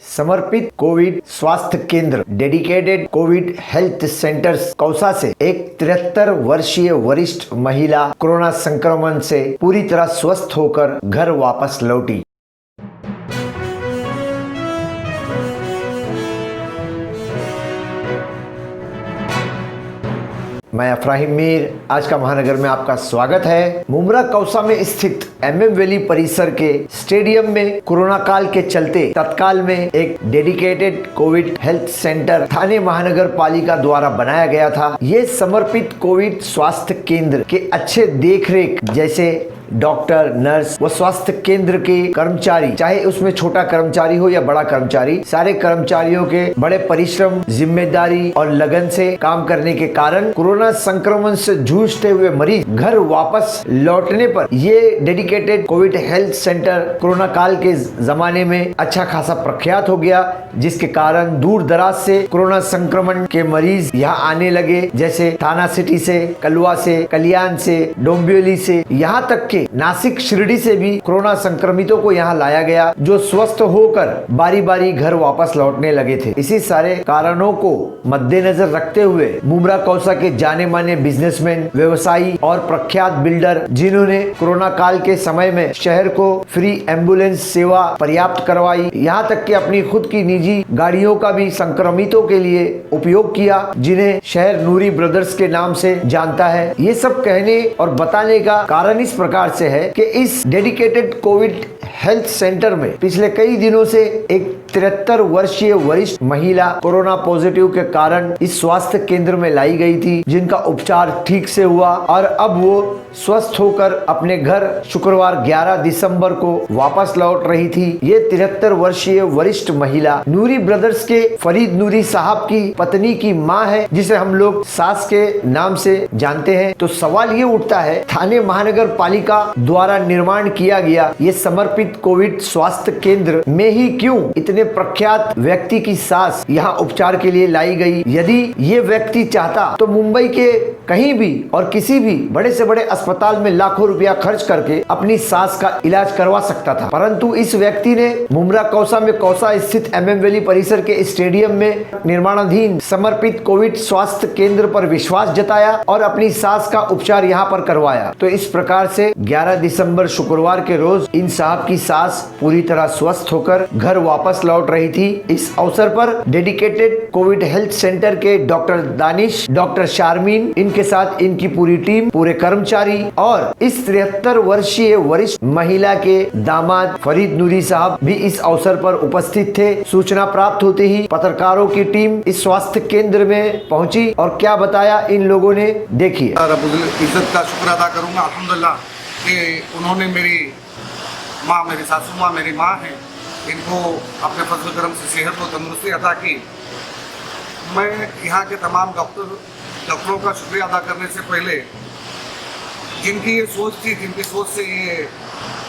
समर्पित कोविड स्वास्थ्य केंद्र dedicated covid health centres Kausa से एक 73 वर्षीय वरिष्ठ महिला कोरोना संक्रमण से पूरी तरह स्वस्थ होकर घर वापस लौटी। मैं अफ्राहिम मीर, आज का महानगर में आपका स्वागत है। मुमरा कौसा में स्थित MM वैली परिसर के स्टेडियम में कोरोना काल के चलते तत्काल में एक डेडिकेटेड कोविड हेल्थ सेंटर थाने महानगर पालिका द्वारा बनाया गया था। ये समर्पित कोविड स्वास्थ्य केंद्र के अच्छे देखरेख जैसे डॉक्टर, नर्स व स्वास्थ्य केंद्र के कर्मचारी, चाहे उसमें छोटा कर्मचारी हो या बड़ा कर्मचारी, सारे कर्मचारियों के बड़े परिश्रम, जिम्मेदारी और लगन से काम करने के कारण कोरोना संक्रमण से जूझते हुए मरीज घर वापस लौटने पर ये dedicated covid health centre corona काल के जमाने में अच्छा खासा प्रख्यात हो गया, जिसके कारण दूर दराज से कोरोना संक्रमण के मरीज यहाँ आने लगे। जैसे थाना सिटी से, कलवा से, कल्याण से, डोंबिवली से, यहाँ तक नासिक, शिरडी से भी कोरोना संक्रमितों को यहाँ लाया गया, जो स्वस्थ होकर बारी बारी घर वापस लौटने लगे थे। इसी सारे कारणों को मद्देनजर रखते हुए मुमरा कौसा के जाने माने बिजनेसमैन, व्यवसायी और प्रख्यात बिल्डर, जिन्होंने कोरोना काल के समय में शहर को फ्री एम्बुलेंस सेवा पर्याप्त करवाई, यहाँ तक कि अपनी खुद की निजी गाड़ियों का भी संक्रमितों के लिए उपयोग किया, जिन्हें शहर नूरी ब्रदर्स के नाम से जानता है। ये सब कहने और बताने का कारण इस प्रकार से है कि इस डेडिकेटेड कोविड हेल्थ सेंटर में पिछले कई दिनों से एक 73 वर्षीय वरिष्ठ महिला कोरोना पॉजिटिव के कारण इस स्वास्थ्य केंद्र में लाई गई थी, जिनका उपचार ठीक से हुआ और अब वो स्वस्थ होकर अपने घर शुक्रवार 11 दिसंबर को वापस लौट रही थी। ये 73 वर्षीय वरिष्ठ महिला नूरी ब्रदर्स के फरीद नूरी साहब की पत्नी की मां है, जिसे हम लोग सास के नाम से जानते हैं। तो सवाल ये उठता है, थाने महानगर पालिका द्वारा निर्माण किया गया ये समर्पित कोविड स्वास्थ्य केंद्र में ही क्यों इतने प्रख्यात व्यक्ति की सास यहाँ उपचार के लिए लाई गई? यदि ये व्यक्ति चाहता तो मुंबई के कहीं भी और किसी भी बड़े से बड़े अस्पताल में लाखों रुपया खर्च करके अपनी सास का इलाज करवा सकता था, परंतु इस व्यक्ति ने मुमरा कौसा में कौसा स्थित MM वैली परिसर के स्टेडियम में निर्माणाधीन समर्पित कोविड स्वास्थ्य केंद्र पर विश्वास जताया और अपनी सास का उपचार यहाँ पर करवाया। तो इस प्रकार से 11 दिसंबर शुक्रवार के रोज इन साहब की सास पूरी तरह स्वस्थ होकर घर वापस लौट रही थी। इस अवसर पर डेडिकेटेड कोविड हेल्थ सेंटर के डॉक्टर दानिश, डॉक्टर शारमीन, इनके साथ इनकी पूरी टीम, पूरे कर्मचारी और इस 73 वर्षीय वरिष्ठ महिला के दामाद फरीद नूरी साहब भी इस अवसर पर उपस्थित थे। सूचना प्राप्त होते ही पत्रकारों की टीम इस स्वास्थ्य केंद्र में पहुंची और क्या बताया इन लोगों ने, देखिए। इज्जत का शुक्र अदा करूंगा अल्हम्दुलिल्लाह कि उन्होंने मेरी माँ, मेरी सासू माँ मेरी माँ है, इनको अपने फजल करम से सेहत और तंदुरुस्ती अदा की। मैं यहाँ के तमाम डॉक्टरों का शुक्रिया अदा करने से पहले, जिनकी ये सोच थी, जिनकी सोच से ये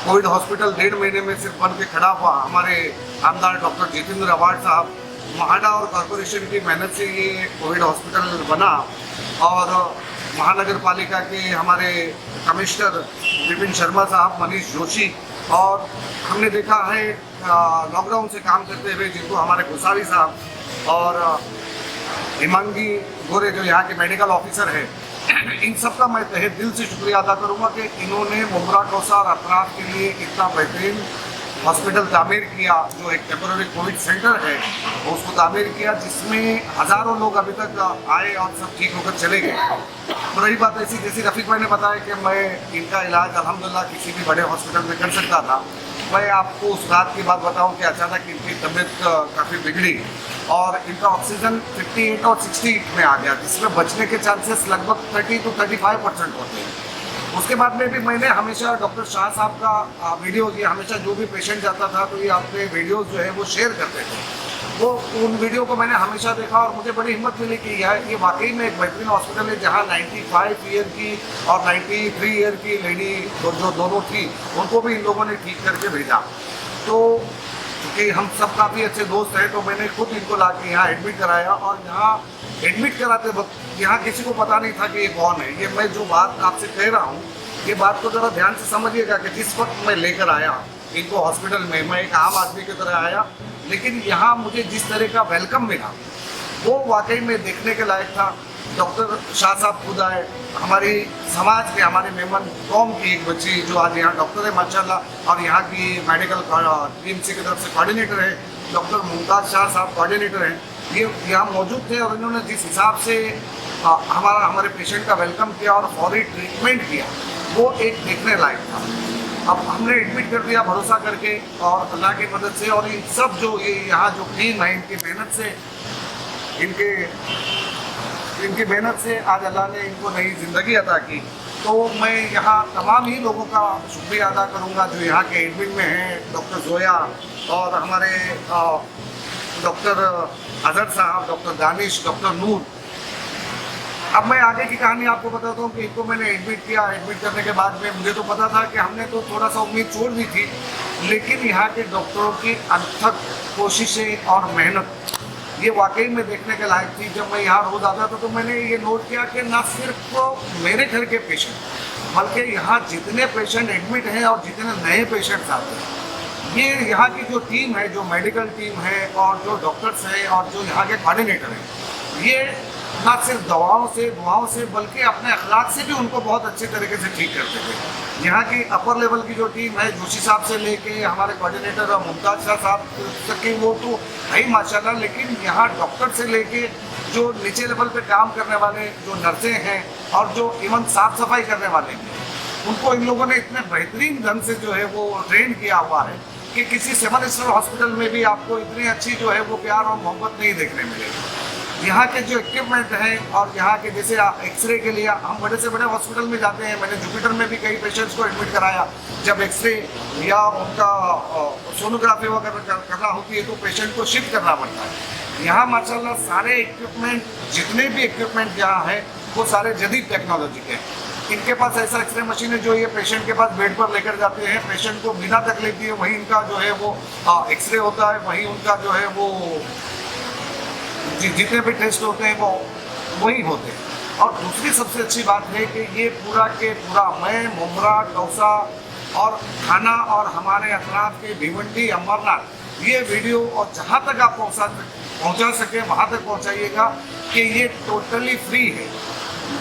कोविड हॉस्पिटल 1.5 महीने में सिर्फ बन के खड़ा हुआ, हमारे आमदार डॉक्टर जितेंद्र अवार्ड साहब, महाडा और कॉरपोरेशन की मेहनत से ये कोविड हॉस्पिटल बना और महानगर पालिका के हमारे कमिश्नर विपिन शर्मा साहब, मनीष जोशी, और हमने देखा है लॉकडाउन से काम करते हुए जिनको हमारे गोसावी साहब और हिमांगी गोरे जो यहाँ के मेडिकल ऑफिसर है, इन सब का मैं तहे दिल से शुक्रिया अदा करूँगा कि इन्होंने मुमरा कौसा और अतराफ के लिए इतना बेहतरीन हॉस्पिटल तामीर किया, जो एक टेम्पोररी कोविड सेंटर है उसको तामीर किया, जिसमें हज़ारों लोग अभी तक आए और सब ठीक होकर चले गए। तो रही बात ऐसी, जैसे रफ़ीक भाई ने बताया कि मैं इनका इलाज अल्हम्दुलिल्लाह किसी भी बड़े हॉस्पिटल में कर सकता था। मैं आपको उस रात की बात बताऊं कि अचानक इनकी तबीयत काफ़ी बिगड़ी और इनका ऑक्सीजन 58 और 60 में आ गया, जिसमें बचने के चांसेस लगभग 30 to 35% होते हैं। उसके बाद में भी मैंने हमेशा डॉक्टर शाह साहब का वीडियो, ये हमेशा जो भी पेशेंट जाता था तो ये अपने वीडियोस जो है वो शेयर करते थे। वो उन वीडियो को मैंने हमेशा देखा और मुझे बड़ी हिम्मत मिली कि ये वाकई में एक बेहतरीन हॉस्पिटल है, जहाँ 95 ईयर की और 93 ईयर की लेडी जो दोनों थी, उनको भी इन लोगों ने ठीक करके भेजा। तो क्योंकि हम सब काफ़ी अच्छे दोस्त हैं, तो मैंने खुद इनको ला के यहाँ एडमिट कराया और यहाँ एडमिट कराते वक्त यहाँ किसी को पता नहीं था कि ये कौन है। ये मैं जो बात आपसे कह रहा हूँ, ये बात को ज़रा ध्यान से समझिएगा कि जिस वक्त मैं लेकर आया इनको हॉस्पिटल में, मैं एक आम आदमी की तरह आया। लेकिन यहाँ मुझे जिस तरह का वेलकम मिला वो वाकई में देखने के लायक था। डॉक्टर शाह साहब खुद आए, हमारी समाज के, हमारे मेमन कौम की एक बच्ची जो आज यहाँ डॉक्टर है माशाल्लाह, और यहाँ की मेडिकल टीएमसी की तरफ से कोऑर्डिनेटर है, डॉक्टर मुमताज़ शाह साहब कोऑर्डिनेटर हैं, ये यहाँ मौजूद थे और इन्होंने जिस हिसाब से हमारे पेशेंट का वेलकम किया और फौरी ट्रीटमेंट किया वो एक देखने लायक था। अब हमने एडमिट कर दिया भरोसा करके और अल्लाह की मदद से, और इन सब जो ये यहाँ जो टीम है इनकी मेहनत से, इनकी मेहनत से आज अल्लाह ने इनको नई ज़िंदगी अता की। तो मैं यहाँ तमाम ही लोगों का शुक्रिया अदा करूँगा जो यहाँ के एडमिन में हैं, डॉक्टर जोया और हमारे डॉक्टर अजहर साहब, डॉक्टर दानिश, डॉक्टर नूर। अब मैं आगे की कहानी आपको बताता हूँ कि इनको मैंने एडमिट किया। एडमिट करने के बाद में मुझे तो पता था कि हमने तो थोड़ा सा उम्मीद छोड़ दी थी, लेकिन यहाँ के डॉक्टरों की अथक कोशिशें और मेहनत ये वाकई में देखने के लायक थी। जब मैं यहाँ रोज़ आता था तो मैंने ये नोट किया कि ना सिर्फ मेरे घर के पेशेंट बल्कि यहाँ जितने पेशेंट एडमिट हैं और जितने नए पेशेंट्स आते हैं, ये यहाँ की जो टीम है, जो मेडिकल टीम है और जो डॉक्टर्स हैं और जो यहाँ के कोऑर्डिनेटर हैं, ये ना सिर्फ दुआओं से बल्कि अपने अखलाक से भी उनको बहुत अच्छे तरीके से ठीक करते थे। यहाँ की अपर लेवल की जो टीम है, जोशी साहब से लेके हमारे कोऑर्डिनेटर मुमताज़ शाह साहब तक की, वो तो है ही माशाल्लाह, लेकिन यहाँ डॉक्टर से लेके जो नीचे लेवल पे काम करने वाले जो नर्सें हैं और जो इवन साफ सफाई करने वाले हैं, उनको इन लोगों ने इतने बेहतरीन ढंग से जो है वो ट्रेन किया हुआ है कि किसी 7 स्टार हॉस्पिटल में भी आपको इतनी अच्छी जो है वो प्यार और मोहब्बत नहीं देखने मिलेगी। यहाँ के जो इक्विपमेंट हैं और यहाँ के जैसे एक्सरे के लिए हम बड़े से बड़े हॉस्पिटल में जाते हैं, मैंने जुपिटर में भी कई पेशेंट्स को एडमिट कराया। जब एक्सरे या उनका सोनोग्राफी वगैरह करना होती है तो पेशेंट को शिफ्ट करना पड़ता है। यहाँ माशाल्लाह सारे इक्विपमेंट, जितने भी इक्विपमेंट यहाँ हैं वो सारे जदीद टेक्नोलॉजी के हैं। इनके पास ऐसा एक्सरे मशीन है जो ये पेशेंट के पास बेड पर लेकर जाते हैं, पेशेंट को बिना तकलीफ दिए वहीं इनका जो है वो एक्सरे होता है, वहीं उनका जो है वो जितने भी टेस्ट होते हैं वो वही होते हैं। और दूसरी सबसे अच्छी बात है कि ये पूरा के पूरा मैं, मुमरा, कौसा और खाना और हमारे अतराफ के भिवंडी, अमरनाथ, ये वीडियो और जहाँ तक आप पहुँचा सके वहाँ तक पहुँचाइएगा कि ये टोटली फ्री है।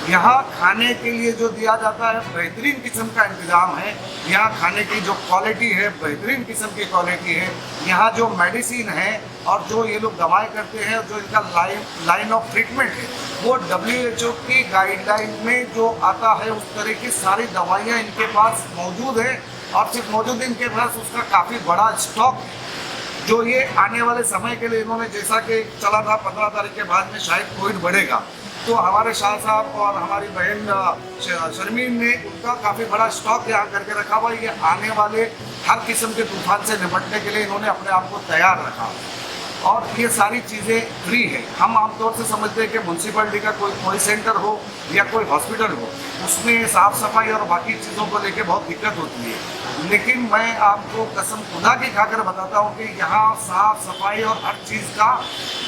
यहाँ खाने के लिए जो दिया जाता है बेहतरीन किस्म का इंतज़ाम है। यहाँ खाने की जो क्वालिटी है बेहतरीन किस्म की क्वालिटी है। यहाँ जो मेडिसिन है और जो ये लोग दवाएं करते हैं, जो इनका लाइन ऑफ ट्रीटमेंट है वो WHO की गाइडलाइन में जो आता है उस तरह की सारी दवाइयाँ इनके पास मौजूद है। और सिर्फ मौजूद इनके पास उसका काफ़ी बड़ा स्टॉक है जो ये आने वाले समय के लिए इन्होंने, जैसा कि चला था 15 तारीख के बाद में शायद कोविड बढ़ेगा, तो हमारे शाह साहब और हमारी बहन शर्मीन ने उनका काफ़ी बड़ा स्टॉक यहाँ करके रखा हुआ है। ये आने वाले हर किस्म के तूफान से निपटने के लिए इन्होंने अपने आप को तैयार रखा और ये सारी चीज़ें फ्री है। हम आमतौर से समझते हैं कि म्यूनसिपलिटी का कोई सेंटर हो या कोई हॉस्पिटल हो, उसमें साफ़ सफाई और बाकी चीज़ों को लेके बहुत दिक्कत होती है, लेकिन मैं आपको कसम खुदा की खाकर बताता हूँ कि यहाँ साफ़ सफाई और हर चीज़ का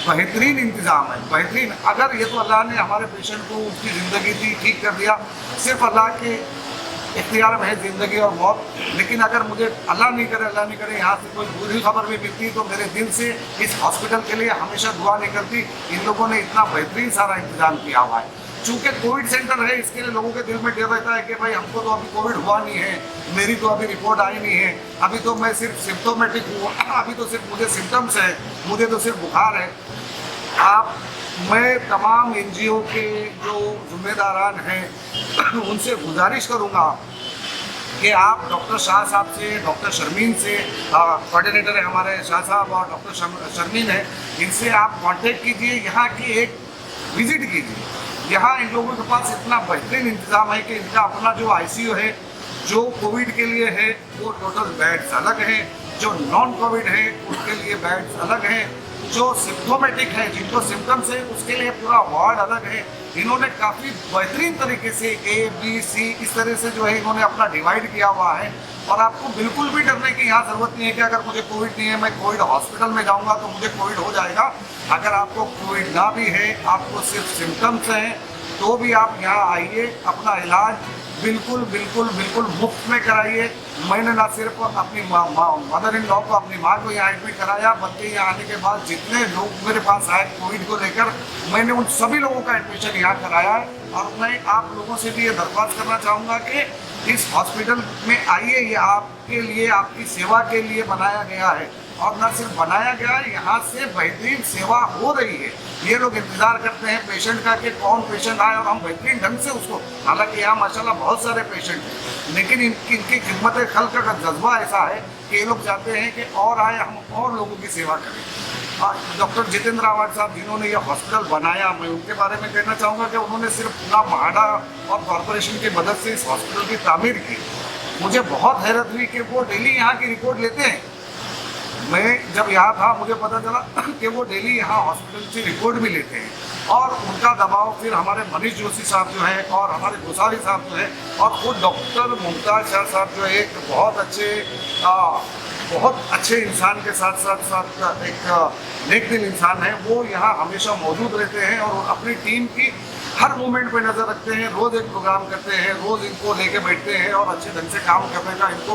बेहतरीन इंतज़ाम है, बेहतरीन। अगर ये तो अल्लाह ने हमारे पेशेंट को उसकी ज़िंदगी दी, ठीक कर दिया, सिर्फ अल्लाह के इख्तियार में है ज़िंदगी और मौत। लेकिन अगर मुझे अल्लाह नहीं करे यहाँ से कोई बुरी खबर भी मिलती तो मेरे दिल से इस हॉस्पिटल के लिए हमेशा दुआ निकलती। इन लोगों ने इतना बेहतरीन सारा इंतज़ाम किया हुआ है। चूँकि कोविड सेंटर है, इसके लिए लोगों के दिल में डर रहता है कि भाई हमको तो अभी कोविड हुआ नहीं है, मेरी तो अभी रिपोर्ट आई नहीं है, अभी तो मैं सिर्फ सिम्टोमेटिक हूँ, अभी तो सिर्फ मुझे सिम्टम्स है, मुझे तो सिर्फ बुखार है। मैं तमाम NGO के जो जिम्मेदारान हैं उनसे गुजारिश करूँगा कि आप डॉक्टर शाह साहब से, डॉक्टर शर्मीन से, कोऑर्डिनेटर है हमारे शाह साहब और डॉक्टर शर्मीन है, इनसे आप कांटेक्ट कीजिए, यहाँ की एक विज़िट कीजिए। यहाँ इन लोगों के पास इतना बेहतरीन इंतज़ाम है कि इनका अपना जो ICU है जो कोविड के लिए है वो टोटल बेड्स अलग हैं, जो नॉन कोविड है उसके लिए बेड्स अलग हैं, जो सिम्टोमेटिक है, जिनको सिम्टम्स है उसके लिए पूरा वार्ड अलग है। इन्होंने काफ़ी बेहतरीन तरीके से A, B, C इस तरह से जो है इन्होंने अपना डिवाइड किया हुआ है। और आपको बिल्कुल भी डरने की यहाँ ज़रूरत नहीं है कि अगर मुझे कोविड नहीं है, मैं कोविड हॉस्पिटल में जाऊँगा तो मुझे कोविड हो जाएगा। अगर आपको कोविड ना भी है, आपको सिर्फ सिम्टम्स हैं, तो भी आप यहाँ आइए, अपना इलाज बिल्कुल बिल्कुल बिल्कुल मुफ्त में कराइए। मैंने ना सिर्फ अपनी मदर इन लॉ को, अपनी माँ को यहाँ एडमिट कराया, बल्कि यहाँ आने के बाद जितने लोग मेरे पास आए कोविड को लेकर, मैंने उन सभी लोगों का एडमिशन यहाँ कराया है। और मैं आप लोगों से भी ये दरख्वास्त करना चाहूँगा कि इस हॉस्पिटल में आइए, ये आपके लिए, आपकी सेवा के लिए बनाया गया है। और न सिर्फ बनाया गया है, यहाँ से बेहतरीन सेवा हो रही है। ये लोग इंतजार करते हैं पेशेंट का कि कौन पेशेंट आए और हम बेहतरीन ढंग से उसको, हालांकि यहाँ माशाल्लाह बहुत सारे पेशेंट हैं, लेकिन इनकी खिदमत खल्क का जज्बा ऐसा है कि ये लोग चाहते हैं कि और आए, हम और लोगों की सेवा करें। डॉक्टर जितेंद्र आवाड साहब जिन्होंने ये हॉस्पिटल बनाया, मैं उनके बारे में कहना चाहूँगा कि उन्होंने सिर्फ ना म्हाडा और कॉरपोरेशन की मदद से इस हॉस्पिटल की तामीर की। मुझे बहुत हैरत हुई कि वो डेली यहाँ की रिपोर्ट लेते हैं। मैं जब यहाँ था मुझे पता चला कि वो डेली यहाँ हॉस्पिटल से रिपोर्ट भी लेते हैं। और उनका दबाव फिर हमारे मनीष जोशी साहब जो है और हमारे गोसावी साहब जो है और खुद डॉक्टर मुमताज शाह साहब जो है, एक बहुत अच्छे इंसान के साथ साथ एक नेक दिल इंसान है, वो यहाँ हमेशा मौजूद रहते हैं और अपनी टीम की हर मोमेंट पे नज़र रखते हैं। रोज़ एक प्रोग्राम करते हैं, रोज़ इनको लेके बैठते हैं और अच्छे ढंग से काम करने का इनको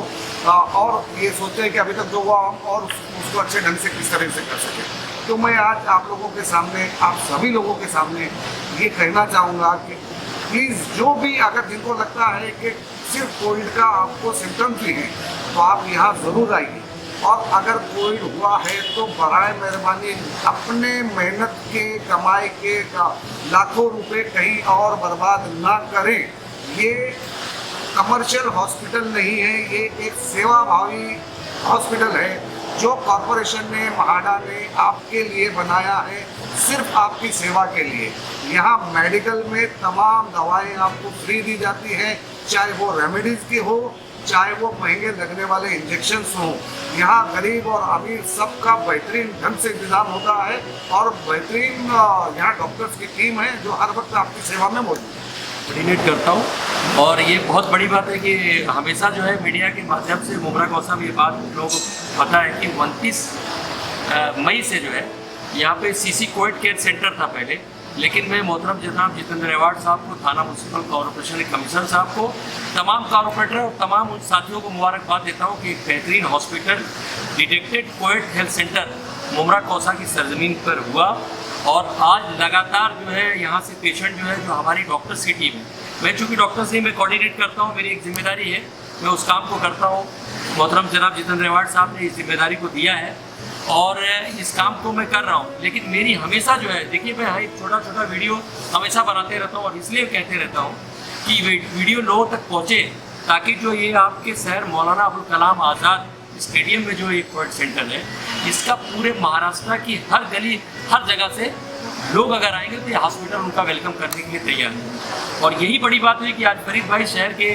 और ये सोचते हैं कि अभी तक जो हुआ हम और उसको अच्छे ढंग से किस तरह से कर सकें। तो मैं आज आप लोगों के सामने, आप सभी लोगों के सामने ये कहना चाहूँगा कि प्लीज़ जो भी अगर जिनको लगता है कि सिर्फ कोविड का आपको सिम्टम्स भी हैं तो आप यहाँ ज़रूर आइए। और अगर कोविड हुआ है तो बराए मेहरबानी अपने मेहनत के कमाई के लाखों रुपए कहीं और बर्बाद ना करें। ये कमर्शियल हॉस्पिटल नहीं है, ये एक सेवाभावी हॉस्पिटल है जो कॉरपोरेशन ने, म्हाडा ने आपके लिए बनाया है, सिर्फ आपकी सेवा के लिए। यहाँ मेडिकल में तमाम दवाएं आपको फ्री दी जाती हैं, चाहे वो रेमेडीज़ की हो, चाहे वो महंगे लगने वाले इंजेक्शन्स हों। यहाँ गरीब और अमीर सबका बेहतरीन ढंग से इंतजाम होता है और बेहतरीन यहाँ डॉक्टर्स की टीम है जो हर वक्त आपकी सेवा में मौजूद है। कोऑर्डिनेट करता हूँ और ये बहुत बड़ी बात है कि हमेशा जो है मीडिया के माध्यम से मुमरा कौसा में ये बात लोगों को पता है कि 29 मई से जो है यहाँ पे सीसी कोविड केयर सेंटर था पहले, लेकिन मैं मोहतरम जनाब जितेंद्र आवाड साहब को, थाना म्यूनसिपल कॉरपोरेशन के कमिश्नर साहब को, तमाम कॉरपोरेटर और तमाम उन साथियों को मुबारकबाद देता हूँ कि एक बेहतरीन hospital detected covid health centre Mumbra Kausa की सरजमीन पर हुआ। और आज लगातार जो है यहाँ से पेशेंट जो है, जो हमारी डॉक्टर्स की टीम है, मैं चूँकि डॉक्टर्स ही मैं कोऑर्डिनेट करता हूँ, मेरी एक जिम्मेदारी है, मैं उस काम को करता हूँ। मोहतरम जनाब जितेंद्र आवाड साहब ने इस जिम्मेदारी को दिया है और इस काम को मैं कर रहा हूँ। लेकिन मेरी हमेशा जो है, देखिए मैं एक छोटा छोटा वीडियो हमेशा बनाते रहता हूँ और इसलिए कहते रहता हूँ कि वीडियो लोगों तक पहुँचे, ताकि जो ये आपके शहर मौलाना अबुल कलाम आज़ाद स्टेडियम में जो एक कोविड सेंटर है, इसका पूरे महाराष्ट्र की हर गली, हर जगह से लोग अगर आएंगे तो ये हॉस्पिटल उनका वेलकम करने के लिए तैयार है। और यही बड़ी बात है कि आज फरीद भाई शहर के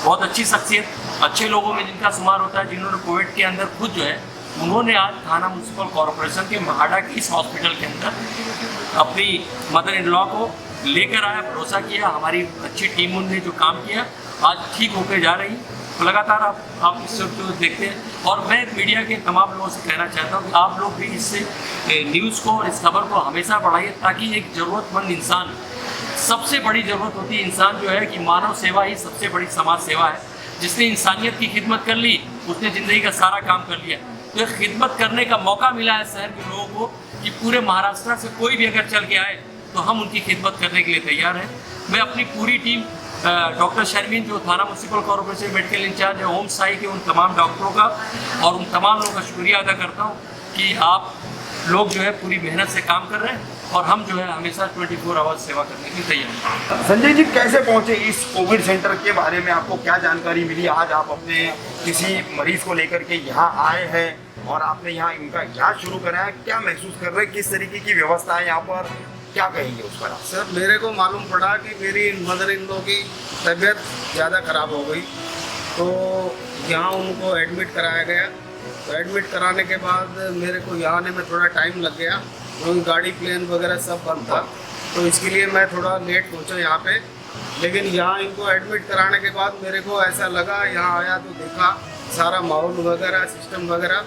बहुत अच्छी शख्सियत, अच्छे लोगों में जिनका शुमार होता है, जिन्होंने कोविड के अंदर खुद जो है, उन्होंने आज थाना म्यूनसिपल कॉरपोरेशन के म्हाडा की इस हॉस्पिटल के अंदर अपनी मदर इन लॉ को लेकर आया, भरोसा किया। हमारी अच्छी टीम ने जो काम किया आज ठीक होकर जा रही। तो लगातार आप इस सब को देखते हैं और मैं मीडिया के तमाम लोगों से कहना चाहता हूँ कि आप लोग भी इससे न्यूज़ को और इस खबर को हमेशा बढ़ाइए, ताकि एक ज़रूरतमंद इंसान, सबसे बड़ी ज़रूरत होती है इंसान जो है कि मानव सेवा ही सबसे बड़ी समाज सेवा है। जिसने इंसानियत की खिदमत कर ली उसने ज़िंदगी का सारा काम कर लिया। तो खिदमत करने का मौका मिला है शहर के लोगों को कि पूरे महाराष्ट्र से कोई भी अगर चल के आए तो हम उनकी खिदमत करने के लिए तैयार हैं। मैं अपनी पूरी टीम, डॉक्टर शर्मीन जो थाना म्यूनसिपल कॉरपोरेशन मेडिकल इंचार्ज है, ओम साई के उन तमाम डॉक्टरों का और उन तमाम लोगों का शुक्रिया अदा करता हूँ कि आप लोग जो है पूरी मेहनत से काम कर रहे हैं और हम जो है हमेशा 24 आवर्स सेवा करने के लिए तैयार हैं। संजय जी, कैसे पहुंचे इस कोविड सेंटर के बारे में, आपको क्या जानकारी मिली? आज आप अपने किसी मरीज को लेकर के यहाँ आए हैं और आपने यहाँ इनका इलाज शुरू करा है, क्या महसूस कर रहे हैं, किस तरीके की व्यवस्था है यहाँ पर, क्या कहेंगे उस पर? सर, मेरे को मालूम पड़ा कि मेरी मदर इन लॉ की तबीयत ज़्यादा ख़राब हो गई, तो यहाँ उनको एडमिट कराया गया। तो एडमिट कराने के बाद मेरे को यहाँ आने में थोड़ा टाइम लग गया, क्योंकि गाड़ी प्लेन वगैरह सब बंद था, तो इसके लिए मैं थोड़ा लेट पहुँचा यहाँ पे। लेकिन यहाँ इनको एडमिट कराने के बाद मेरे को ऐसा लगा, यहाँ आया तो देखा सारा माहौल वगैरह, सिस्टम वगैरह,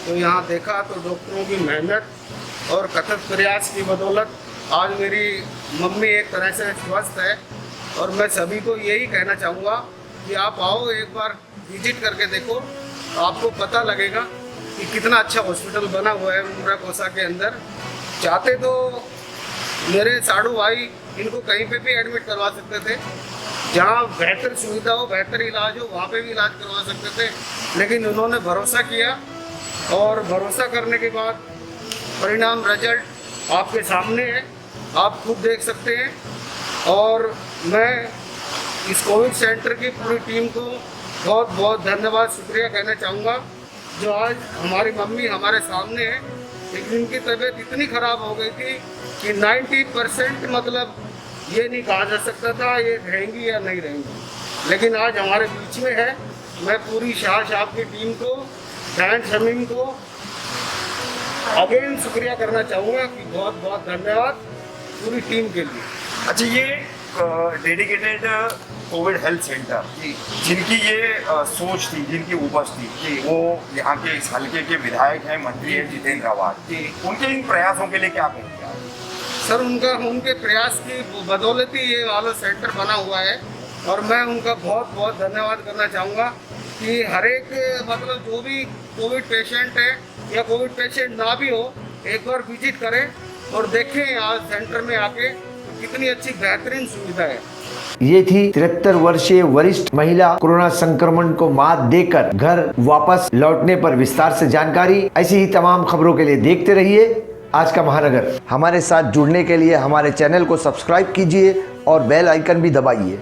तो यहाँ देखा तो डॉक्टरों की मेहनत और कथक प्रयास की बदौलत आज मेरी मम्मी एक तरह से स्वस्थ है और मैं सभी को यही कहना चाहूँगा कि आप आओ, एक बार विजिट करके देखो, तो आपको पता लगेगा कि कितना अच्छा हॉस्पिटल बना हुआ है मुमरा कोसा के अंदर। चाहते तो मेरे साड़ू भाई इनको कहीं पे भी एडमिट करवा सकते थे, जहाँ बेहतर सुविधा हो, बेहतर इलाज हो, वहाँ पे भी इलाज करवा सकते थे, लेकिन उन्होंने भरोसा किया और भरोसा करने के बाद परिणाम, रिजल्ट आपके सामने है, आप खुद देख सकते हैं। और मैं इस कोविड सेंटर की पूरी टीम को बहुत बहुत धन्यवाद, शुक्रिया कहना चाहूँगा, जो आज हमारी मम्मी हमारे सामने है। लेकिन उनकी तबीयत इतनी ख़राब हो गई थी कि 90% मतलब ये नहीं कहा जा सकता था ये रहेंगी या नहीं रहेंगी, लेकिन आज हमारे बीच में है। मैं पूरी शाह साहब की टीम को, डैन शमीम को अगेन शुक्रिया करना चाहूँगा कि बहुत बहुत धन्यवाद पूरी टीम के लिए। अच्छा, ये डेडिकेटेड कोविड हेल्थ सेंटर जिनकी ये सोच थी, जिनकी उपज थी, वो यहाँ के इस हल्के के विधायक हैं, मंत्री हैं जितेंद्र आवाज, उनके इन प्रयासों के लिए क्या कहेंगे? सर, उनके प्रयास की बदौलत ही ये वाला सेंटर बना हुआ है और मैं उनका बहुत बहुत धन्यवाद करना चाहूँगा कि हर एक मतलब जो भी कोविड पेशेंट है या कोविड पेशेंट ना भी हो, एक बार विजिट करें और देखें आज सेंटर में आके कितनी अच्छी बेहतरीन सुविधा है। ये थी 73 वर्षीय वरिष्ठ महिला कोरोना संक्रमण को मात देकर घर वापस लौटने पर विस्तार से जानकारी। ऐसी ही तमाम खबरों के लिए देखते रहिए आज का महानगर। हमारे साथ जुड़ने के लिए हमारे चैनल को सब्सक्राइब कीजिए और बेल आइकन भी दबाइए।